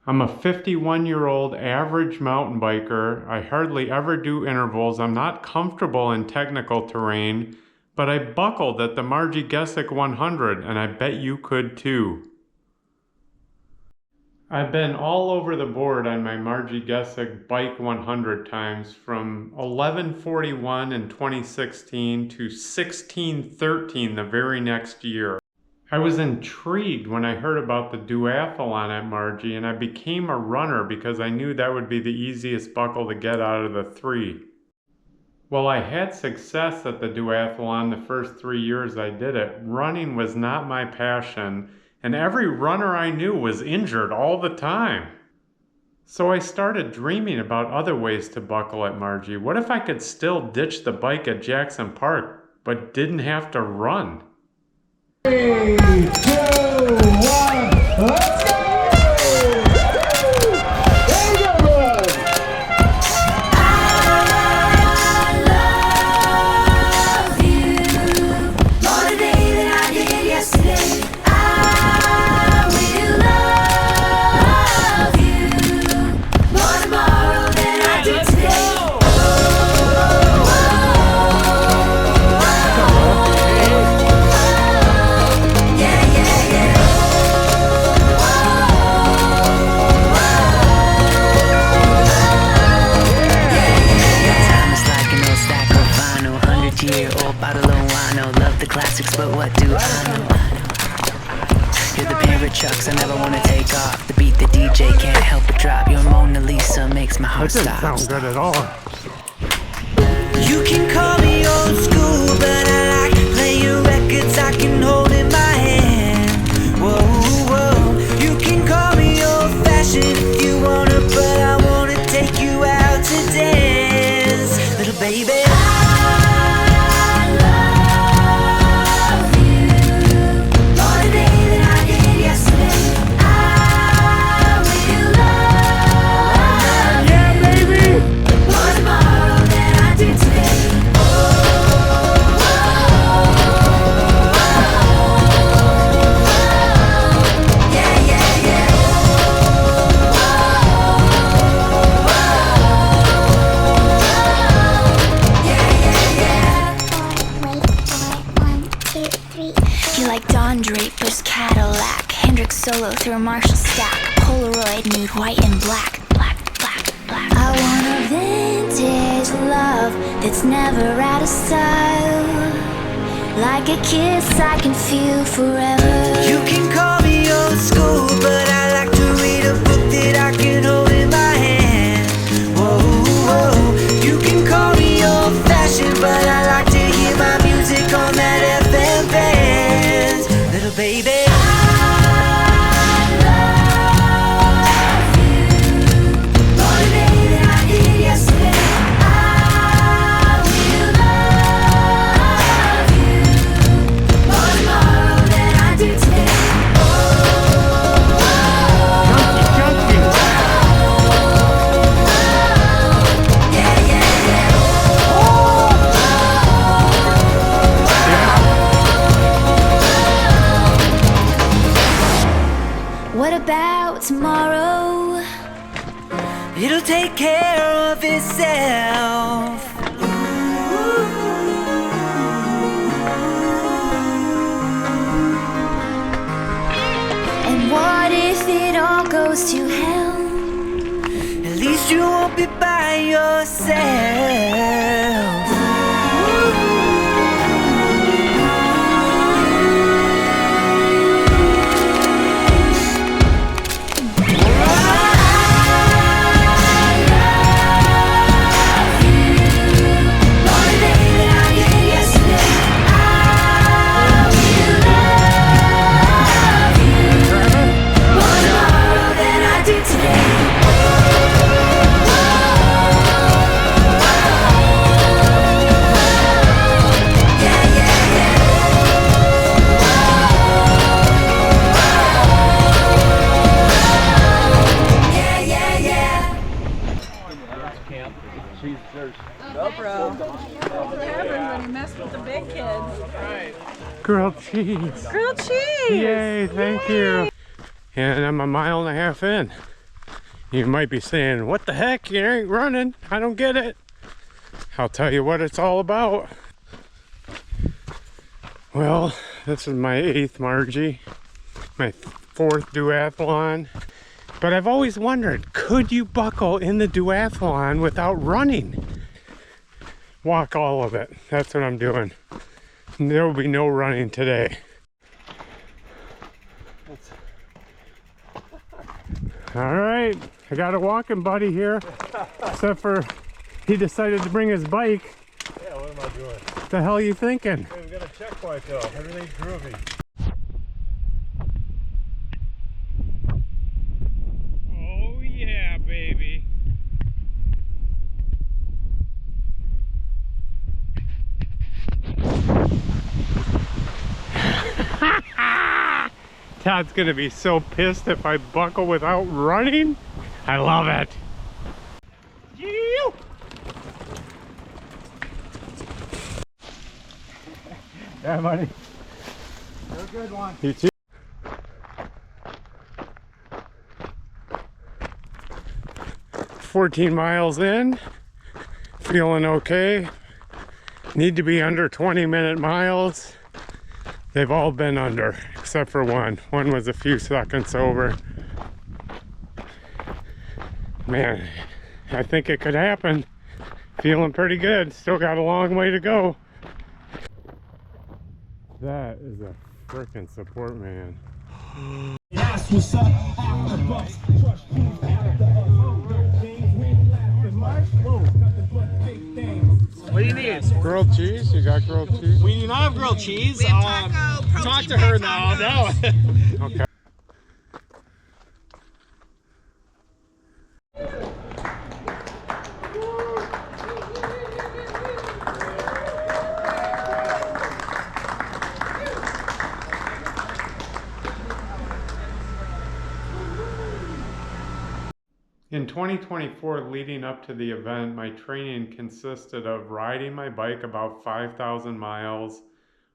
I'm a 51-year-old average mountain biker. I hardly ever do intervals. I'm not comfortable in technical terrain, but I buckled at the Marji Gesick 100, and I bet you could too. I've been all over the board on my Marji Gesick bike 100 times, from 11:41 in 2016 to 16:13 the very next year. I was intrigued when I heard about the duathlon at Marji, and I became a runner because I knew that would be the easiest buckle to get out of the three. Well, I had success at the duathlon the first 3 years I did it. Running was not my passion, and every runner I knew was injured all the time. So I started dreaming about other ways to buckle at Marji. What if I could still ditch the bike at Jackson Park, but didn't have to run? 3, 2, 1, let's go! But what do I know? You're the pair of trucks I never want to take off. The beat the DJ can't help but drop. Your Mona Lisa makes my heart stop. That doesn't sound good at all. You can call me old school, but I like playing records I can hold in my hand. Whoa, whoa. You can call me old fashioned if you wanna, but I wanna take you out to dance, little baby. Solo through a Marshall stack, Polaroid nude, white and black, black, black, black. I want a vintage love that's never out of style. Like a kiss I can feel forever. You can call me old school, but I like to read a book that I can hold in my hand. Whoa, whoa. You can call me old fashioned, but I like to hear my music on that FM band, little baby. What about tomorrow? It'll take care of itself. And what if it all goes to hell? At least you won't be by yourself. Grilled cheese. Grilled cheese! Yay, thank you. And I'm a mile and a half in. You might be saying, what the heck, you ain't running, I don't get it. I'll tell you what it's all about. Well, this is my 8th Marji, my 4th duathlon. But I've always wondered, could you buckle in the duathlon without running? Walk all of it. That's what I'm doing. There will be no running today. All right, I got a walking buddy here. Except for he decided to bring his bike. Yeah, what am I doing? What the hell are you thinking? Hey, we got a checkpoint though. Everything's groovy. Oh yeah, baby. Todd's gonna be so pissed if I buckle without running. I love it. Yew! Yeah, buddy. You're a good one. You too. "14 miles in, feeling okay. Need to be under 20-minute miles. They've all been under, except for one. One was a few seconds over. Man, I think it could happen. Feeling pretty good. Still got a long way to go." That is a freaking support man. That's what's up after bucks. Crush things after us. Things went left and right. Whoa, nothing but big things. What do you need? Grilled cheese? You got grilled cheese? We do not have grilled cheese. We have taco, protein Talk to her packed now. tacos. No. Okay. In 2024, leading up to the event, my training consisted of riding my bike about 5,000 miles,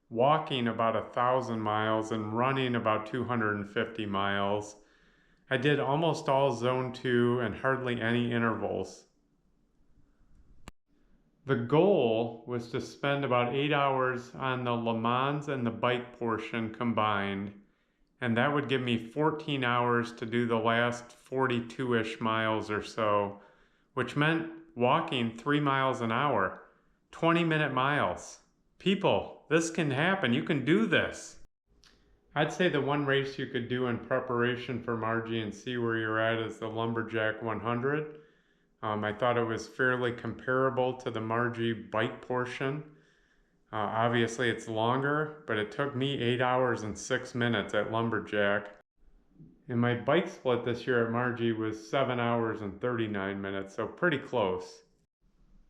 walking about 1,000 miles, and running about 250 miles. I did almost all Zone 2 and hardly any intervals. The goal was to spend about 8 hours on the Le Mans and the bike portion combined, and that would give me 14 hours to do the last 42-ish miles or so, which meant walking 3 miles an hour, 20-minute miles. People, this can happen. You can do this. I'd say the one race you could do in preparation for Marji and see where you're at is the Lumberjack 100. I thought it was fairly comparable to the Marji bike portion. Obviously it's longer, but it took me 8 hours and 6 minutes at Lumberjack. And my bike split this year at Marji was 7 hours and 39 minutes, so pretty close.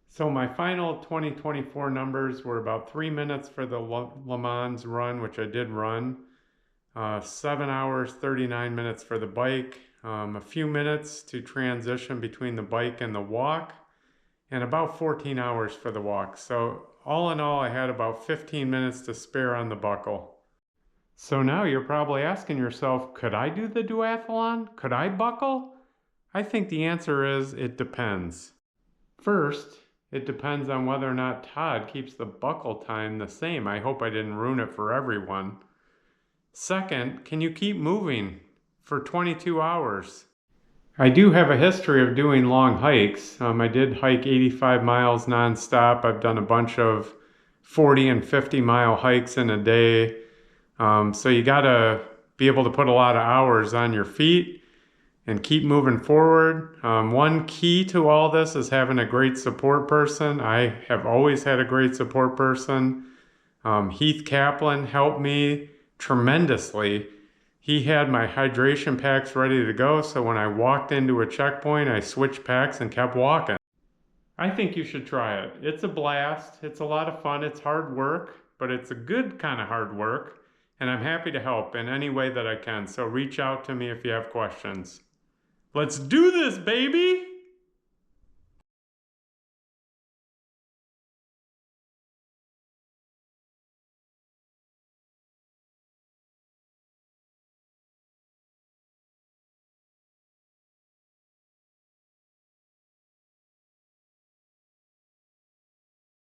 So my final 2024 numbers were about 3 minutes for the Le Mans run, which I did run, 7 hours, 39 minutes for the bike, a few minutes to transition between the bike and the walk, and about 14 hours for the walk. So all in all, I had about 15 minutes to spare on the buckle. So now you're probably asking yourself, could I do the duathlon? Could I buckle? I think the answer is it depends. First, it depends on whether or not Todd keeps the buckle time the same. I hope I didn't ruin it for everyone. Second, can you keep moving for 22 hours? I do have a history of doing long hikes. I did hike 85 miles nonstop. I've done a bunch of 40 and 50 mile hikes in a day. So you gotta be able to put a lot of hours on your feet and keep moving forward. One key to all this is having a great support person. I have always had a great support person. Heath Kaplan helped me tremendously. He had my hydration packs ready to go, so when I walked into a checkpoint, I switched packs and kept walking. I think you should try it. It's a blast. It's a lot of fun. It's hard work, but it's a good kind of hard work, and I'm happy to help in any way that I can. So reach out to me if you have questions. Let's do this, baby!